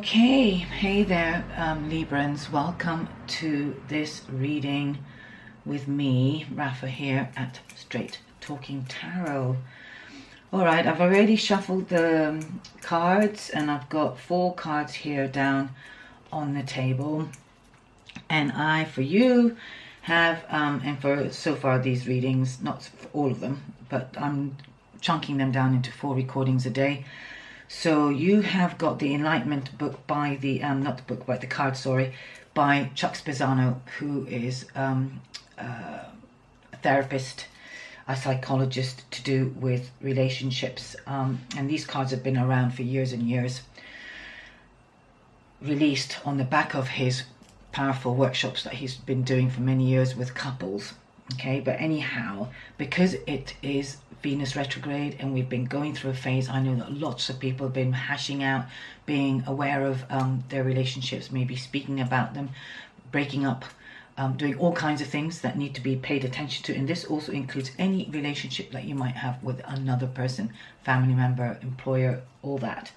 Okay, hey there, Librans. Welcome to this reading with me, Rafah, here at Straight Talking Tarot. Alright, I've already shuffled the cards and I've got 4 cards here down on the table. And I, for you, have, and for so far these readings, not for all of them, but I'm chunking them down into 4 recordings a day. So you have got the Enlightenment book by the, not the book, but the card, sorry, by Chuck Spezzano, who is a therapist, a psychologist to do with relationships. And these cards have been around for years and years, released on the back of his powerful workshops that he's been doing for many years with couples. Okay, but anyhow, because it is Venus retrograde and we've been going through a phase, I know that lots of people have been hashing out, being aware of their relationships, maybe speaking about them, breaking up, doing all kinds of things that need to be paid attention to. And this also includes any relationship that you might have with another person, family member, employer, all that.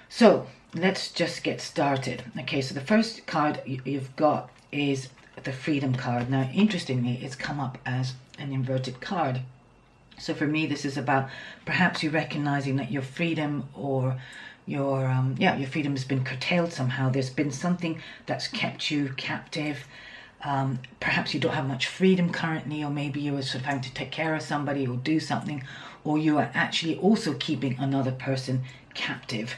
So let's just get started. Okay, so the first card you've got is the Freedom card. Now, interestingly, it's come up as an inverted card. So for me, this is about perhaps you recognizing that your freedom or your freedom has been curtailed somehow. There's been something that's kept you captive. Perhaps you don't have much freedom currently, or maybe you were sort of having to take care of somebody or do something, or you are actually also keeping another person captive.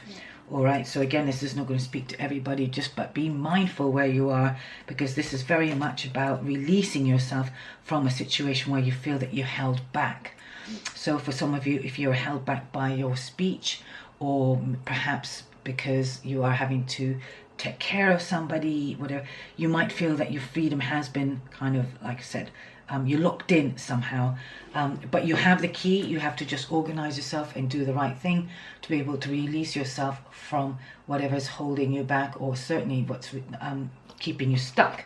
All right, so again, this is not going to speak to everybody, but be mindful where you are, because this is very much about releasing yourself from a situation where you feel that you're held back. So for some of you, if you're held back by your speech, or perhaps because you are having to take care of somebody, whatever, you might feel that your freedom has been kind of, like I said, you're locked in somehow, but you have the key. You have to just organize yourself and do the right thing to be able to release yourself from whatever's holding you back, or certainly what's keeping you stuck.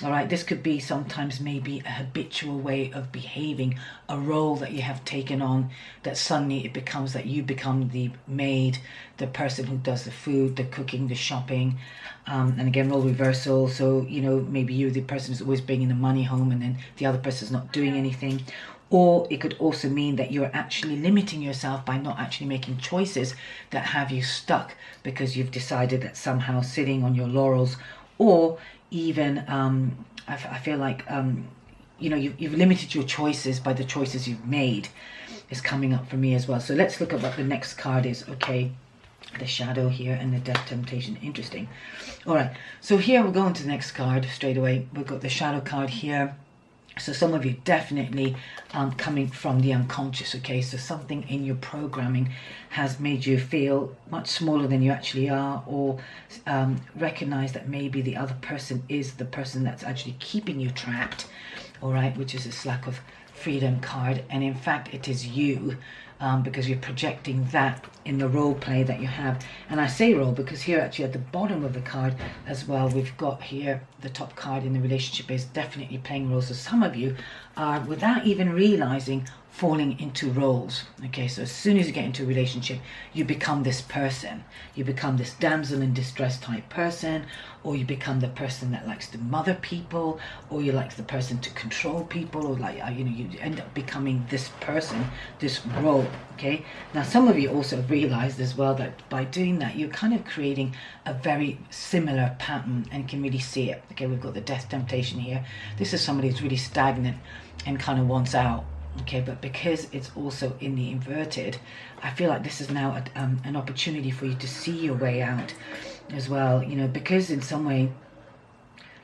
All right, this could be sometimes maybe a habitual way of behaving, a role that you have taken on, that suddenly it becomes that you become the maid, the person who does the food, the cooking, the shopping, and again, role reversal. So, you know, maybe you're the person who's always bringing the money home and then the other person's not doing anything. Or it could also mean that you're actually limiting yourself by not actually making choices that have you stuck, because you've decided that somehow sitting on your laurels, or even I feel like you know, you've limited your choices by the choices you've made, is coming up for me as well. So let's look at what the next card is. Okay, the Shadow here and the Death Temptation. Interesting. All right, so here we're going to the next card straight away. We've got the Shadow card here. So some of you definitely coming from the unconscious. Okay, so something in your programming has made you feel much smaller than you actually are, or recognize that maybe the other person is the person that's actually keeping you trapped. All right, which is this lack of freedom card, and in fact it is you, because you're projecting that in the role play that you have. And I say role because here actually at the bottom of the card as well, we've got here the top card in the relationship is definitely playing roles. So some of you are, without even realizing, falling into roles. Okay, so as soon as you get into a relationship, you become this person. You become this damsel in distress type person, or you become the person that likes to mother people, or you like the person to control people, or like, you know, you end up becoming this person, this role. Okay, now some of you also have realized as well that by doing that, you're kind of creating a very similar pattern and can really see it. Okay, we've got the Death Temptation here. This is somebody who's really stagnant and kind of wants out. Okay, but because it's also in the inverted, I feel like this is now an opportunity for you to see your way out as well, you know, because in some way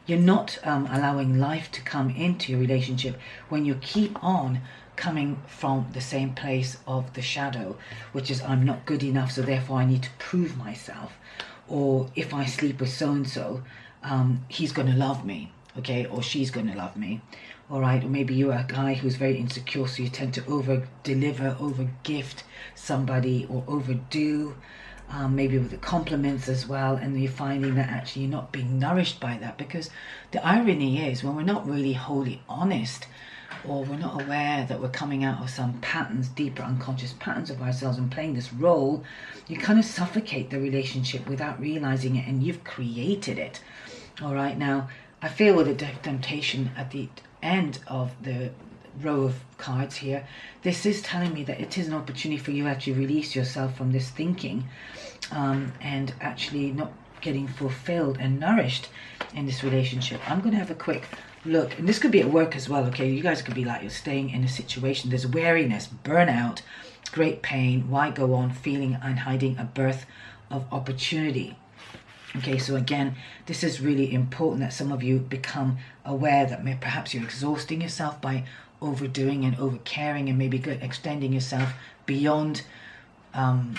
you're not allowing life to come into your relationship when you keep on coming from the same place of the shadow, which is I'm not good enough, so therefore I need to prove myself, or if I sleep with so-and-so, he's going to love me, okay, or she's going to love me. All right, or maybe you're a guy who's very insecure, so you tend to over-deliver, over-gift somebody, or overdo, maybe with the compliments as well, and you're finding that actually you're not being nourished by that, because the irony is when we're not really wholly honest or we're not aware that we're coming out of some patterns, deeper unconscious patterns of ourselves and playing this role, you kind of suffocate the relationship without realizing it, and you've created it. All right, now I feel with the temptation at the end of the row of cards here, this is telling me that it is an opportunity for you to actually release yourself from this thinking, and actually not getting fulfilled and nourished in this relationship. I'm going to have a quick look, and this could be at work as well. Okay, you guys could be like, you're staying in a situation, there's weariness, burnout, great pain, why go on, feeling and hiding a birth of opportunity. Okay, so again, this is really important that some of you become aware that perhaps you're exhausting yourself by overdoing and over caring, and maybe extending yourself beyond. Sometimes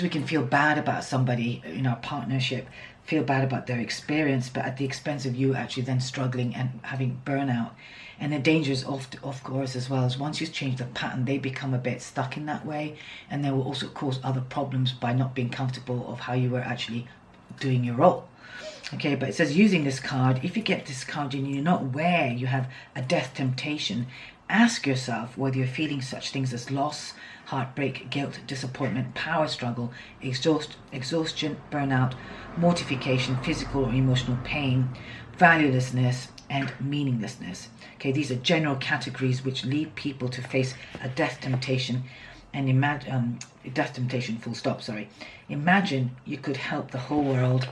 we can feel bad about somebody in our partnership, feel bad about their experience, but at the expense of you actually then struggling and having burnout. And the danger is of course as well as once you change the pattern, they become a bit stuck in that way, and they will also cause other problems by not being comfortable of how you were actually doing your role. Okay, but it says using this card, if you get this card and you're not aware you have a death temptation, ask yourself whether you're feeling such things as loss, heartbreak, guilt, disappointment, power struggle, exhaustion, burnout, mortification, physical or emotional pain, valuelessness, and meaninglessness. Okay, these are general categories which lead people to face a death temptation, and death temptation full stop, sorry. Imagine you could help the whole world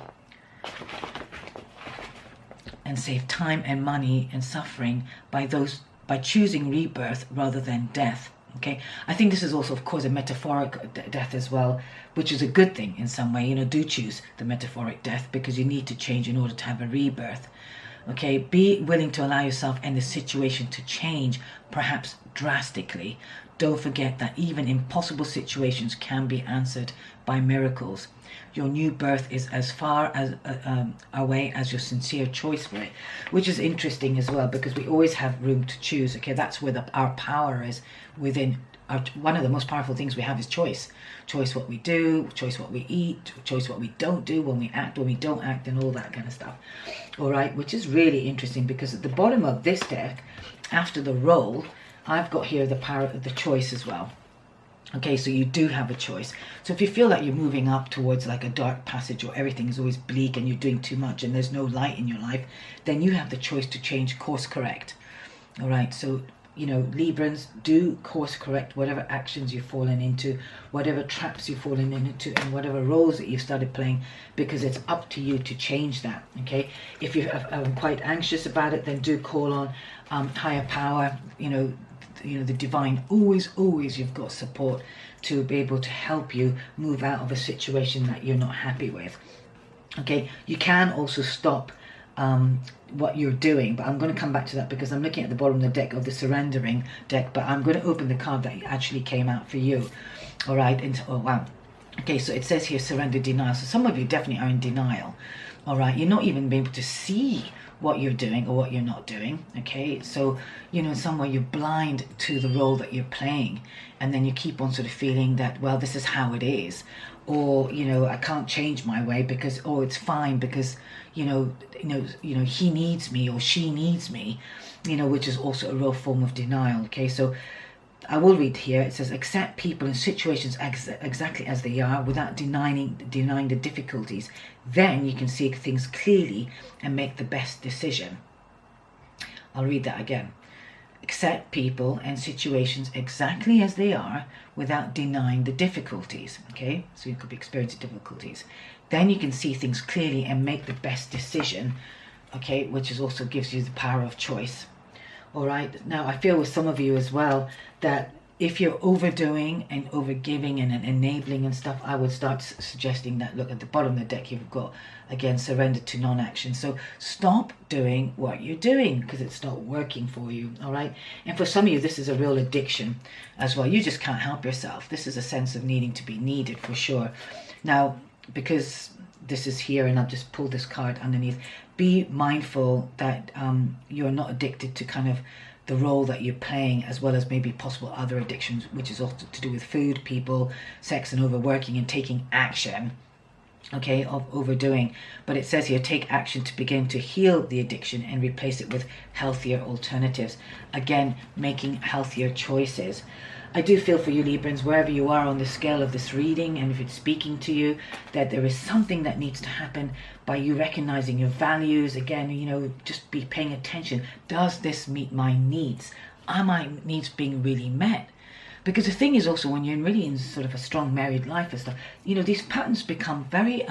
and save time and money and suffering by choosing rebirth rather than death. Okay, I think this is also, of course, a metaphoric death as well, which is a good thing in some way. Do choose the metaphoric death because you need to change in order to have a rebirth. Okay, be willing to allow yourself and the situation to change, perhaps drastically. Don't forget that even impossible situations can be answered by miracles. Your new birth is as far as away as your sincere choice for it, which is interesting as well, because we always have room to choose. Okay, that's where our power is within. One of the most powerful things we have is choice. Choice what we do, choice what we eat, choice what we don't do, when we act, when we don't act, and all that kind of stuff. All right, which is really interesting because at the bottom of this deck, after the roll, I've got here the power of the choice as well. Okay, so you do have a choice. So if you feel like you're moving up towards like a dark passage, or everything is always bleak and you're doing too much and there's no light in your life, then you have the choice to change course correct. All right, so Librans, do course correct whatever actions you've fallen into, whatever traps you've fallen into, and whatever roles that you've started playing, because it's up to you to change that. Okay, if you're quite anxious about it, then do call on higher power, the divine. Always you've got support to be able to help you move out of a situation that you're not happy with. Okay, you can also stop what you're doing, but I'm going to come back to that because I'm looking at the bottom of the deck of the surrendering deck, but I'm going to open the card that actually came out for you. All right, oh wow. Okay, so it says here surrender, denial. So some of you definitely are in denial. All right, you're not even able to see what you're doing or what you're not doing. Okay, so in some way you're blind to the role that you're playing, and then you keep on sort of feeling that, well, this is how it is, or I can't change my way because it's fine because he needs me or she needs me, which is also a real form of denial. Okay, so I will read here. It says accept people and situations exactly as they are without denying the difficulties. Then you can see things clearly and make the best decision. I'll read that again. Accept people and situations exactly as they are without denying the difficulties. Okay, so you could be experiencing difficulties. Then you can see things clearly and make the best decision. Okay, which is also gives you the power of choice. All right, now I feel with some of you as well that if you're overdoing and overgiving and enabling and stuff, I would start suggesting that, look, at the bottom of the deck you've got, again, surrender to non-action. So stop doing what you're doing because it's not working for you. All right, and for some of you this is a real addiction as well. You just can't help yourself. This is a sense of needing to be needed for sure. Now, because this is here and I've just pulled this card underneath, be mindful that you're not addicted to kind of the role that you're playing, as well as maybe possible other addictions, which is also to do with food, people, sex, and overworking and taking action. okay, of overdoing. But it says here, take action to begin to heal the addiction and replace it with healthier alternatives. Again, making healthier choices. I do feel for you, Librans, wherever you are on the scale of this reading, and if it's speaking to you, that there is something that needs to happen by you recognizing your values. Again, you know, just be paying attention. Does this meet my needs? Are my needs being really met? Because the thing is also, when you're really in sort of a strong married life and stuff, you know, these patterns become very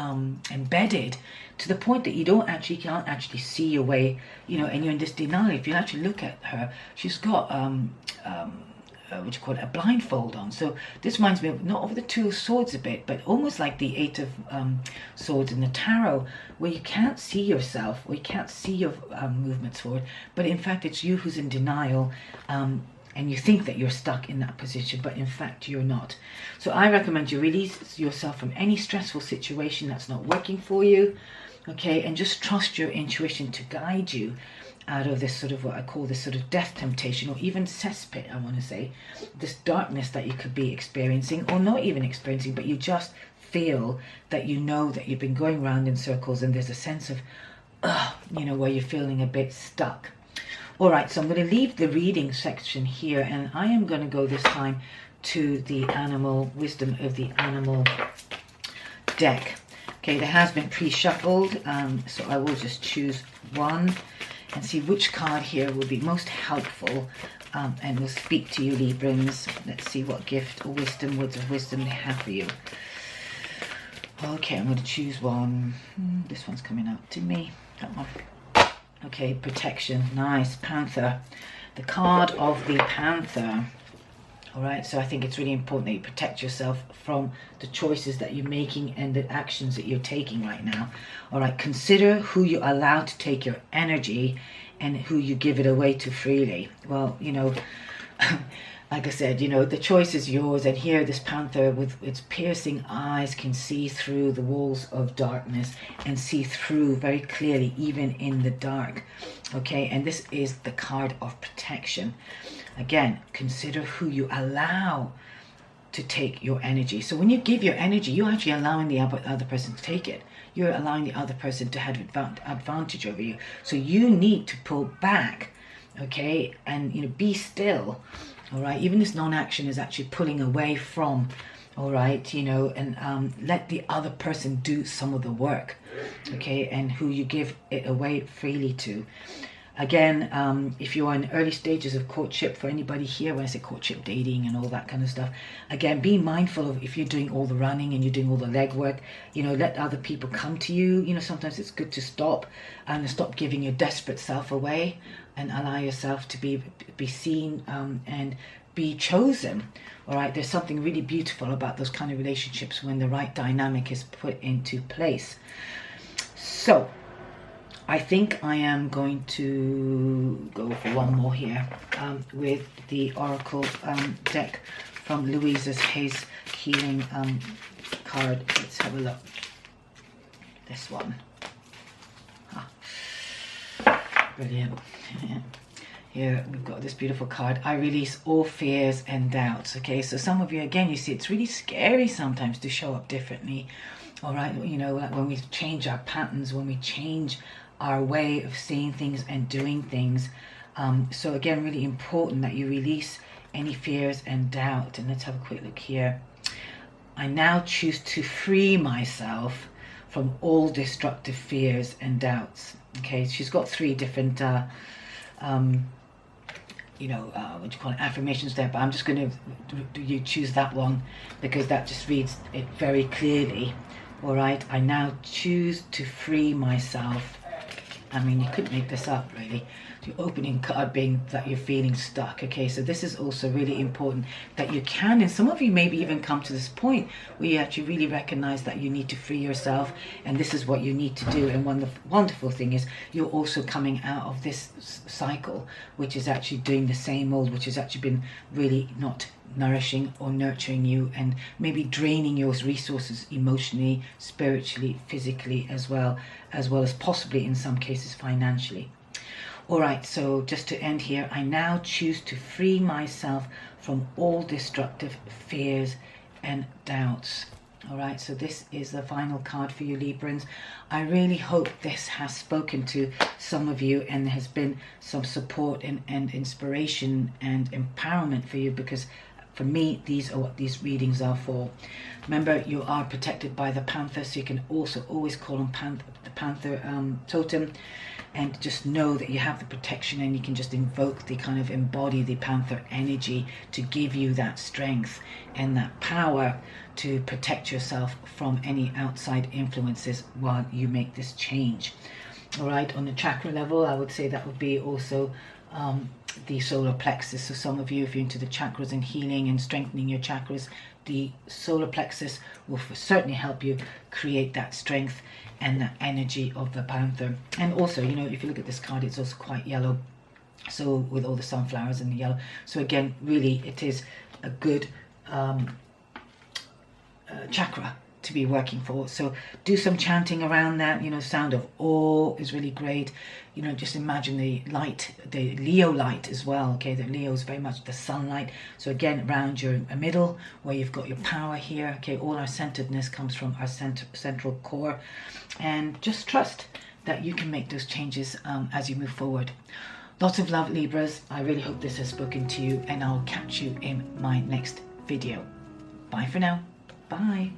embedded to the point that you can't actually see your way, you know, and you're in this denial. If you actually look at her, she's got what you call it, a blindfold on. So this reminds me of, not of the Two of Swords a bit, but almost like the Eight of Swords in the Tarot, where you can't see yourself, or you can't see your movements forward, but in fact it's you who's in denial, and you think that you're stuck in that position, but in fact you're not. So I recommend you release yourself from any stressful situation that's not working for you, okay, and just trust your intuition to guide you out of this sort of, what I call this sort of death temptation, or even cesspit, I want to say, this darkness that you could be experiencing, or not even experiencing, but you just feel that you know that you've been going round in circles, and there's a sense of, you know, where you're feeling a bit stuck. All right, so I'm going to leave the reading section here, and I am going to go this time to the animal wisdom of the animal deck. Okay, there has been pre-shuffled, so I will just choose one and see which card here will be most helpful and will speak to you, Librans. Let's see what gift or wisdom, words of wisdom they have for you. Okay, I'm going to choose one. This one's coming out to me. That one. Okay, protection. Nice. Panther. The card of the Panther. All right, so I think it's really important that you protect yourself from the choices that you're making and the actions that you're taking right now. All right, consider who you allow to take your energy and who you give it away to freely. Well, you know, like I said, you know, the choice is yours. And here this Panther with its piercing eyes can see through the walls of darkness and see through very clearly, even in the dark. Okay, and this is the card of protection. Again, consider who you allow to take your energy. So when you give your energy, you're actually allowing the other person to take it. You're allowing the other person to have advantage over you. So you need to pull back, okay, and, you know, be still. All right, even this non-action is actually pulling away from, all right, you know, and let the other person do some of the work, okay, and who you give it away freely to. Again, if you are in early stages of courtship, for anybody here, when I say courtship, dating and all that kind of stuff, again, be mindful of, if you're doing all the running and you're doing all the legwork, you know, let other people come to you. You know, sometimes it's good to stop and stop giving your desperate self away and allow yourself to be seen and be chosen. All right, there's something really beautiful about those kind of relationships when the right dynamic is put into place. So I think I am going to go for one more here with the Oracle deck from Louisa's Hayes Healing card. Let's have a look. This one. Brilliant. Here we've got this beautiful card. I release all fears and doubts. Okay, so some of you, again, you see it's really scary sometimes to show up differently. All right, you know, like when we change our patterns, when we change our way of seeing things and doing things. So again, really important that you release any fears and doubt. And let's have a quick look here. I now choose to free myself from all destructive fears and doubts. Okay, she's got three different you know, what do you call it, affirmations there, but I'm just going to you choose that one because that just reads it very clearly. All right, I now choose to free myself. I mean, you couldn't make this up, really. Your opening card being that you're feeling stuck. Okay, so this is also really important that you can, and some of you maybe even come to this point where you actually really recognize that you need to free yourself, and this is what you need to do. And one the wonderful thing is you're also coming out of this cycle, which is actually doing the same old, which has actually been really not nourishing or nurturing you, and maybe draining your resources emotionally, spiritually, physically, as well as possibly in some cases financially. All right, so just to end here, I now choose to free myself from all destructive fears and doubts. All right, so this is the final card for you, Librans. I really hope this has spoken to some of you and there has been some support and inspiration and empowerment for you, because for me, these are what these readings are for. Remember, you are protected by the panther, so you can also always call on the panther totem, and just know that you have the protection, and you can just invoke the kind of embody the panther energy to give you that strength and that power to protect yourself from any outside influences while you make this change. All right, on the chakra level, I would say that would be also the solar plexus. So some of you, if you're into the chakras and healing and strengthening your chakras, the solar plexus will certainly help you create that strength and that energy of the panther. And also, you know, if you look at this card, it's also quite yellow, so with all the sunflowers and the yellow. So again, really it is a good chakra to be working for. So do some chanting around that. You know, sound of awe is really great. You know, just imagine the light, the Leo light as well. Okay, the Leo is very much the sunlight. So again, around your middle where you've got your power here. Okay, all our centeredness comes from our central core, and just trust that you can make those changes as you move forward. Lots of love, Libras. I really hope this has spoken to you, and I'll catch you in my next video. Bye for now. Bye.